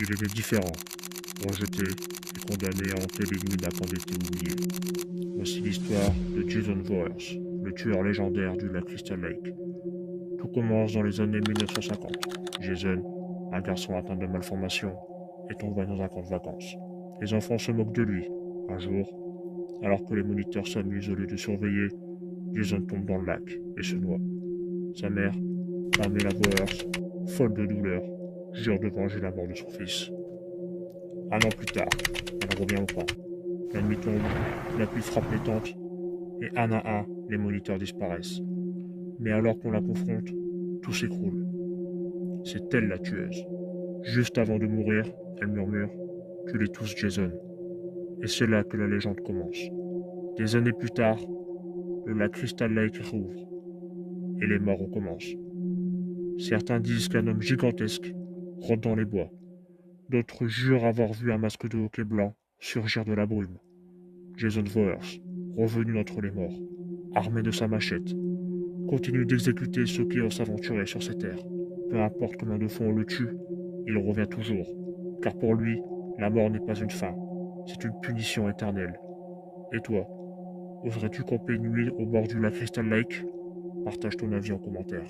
Il est né différent, rejeté et condamné à hanter les nuits d'un camp d'été oublié. Voici l'histoire de Jason Voorhees, le tueur légendaire du lac Crystal Lake. Tout commence dans les années 1950. Jason, un garçon atteint de malformation, est envoyé dans un camp de vacances. Les enfants se moquent de lui. Un jour, alors que les moniteurs s'amusent au lieu de surveiller, Jason tombe dans le lac et se noie. Sa mère, Pamela Voorhees, folle de douleur, jure de venger la mort de son fils. Un an plus tard, elle revient au camp. La nuit tombe, la pluie frappe les tentes, et un à un, les moniteurs disparaissent. Mais alors qu'on la confronte, tout s'écroule. C'est elle la tueuse. Juste avant de mourir, elle murmure "Tuez-les tous, Jason." Et c'est là que la légende commence. Des années plus tard, le lac Crystal Lake rouvre, et les morts recommencent. Certains disent qu'un homme gigantesque rôde dans les bois. D'autres jurent avoir vu un masque de hockey blanc surgir de la brume. Jason Voorhees, revenu d'entre les morts, armé de sa machette, continue d'exécuter ceux qui osent s'aventurer sur ces terres. Peu importe combien de fois on le tue, il revient toujours, car pour lui, la mort n'est pas une fin, c'est une punition éternelle. Et toi, oserais-tu camper une nuit au bord du lac Crystal Lake? Partage ton avis en commentaire.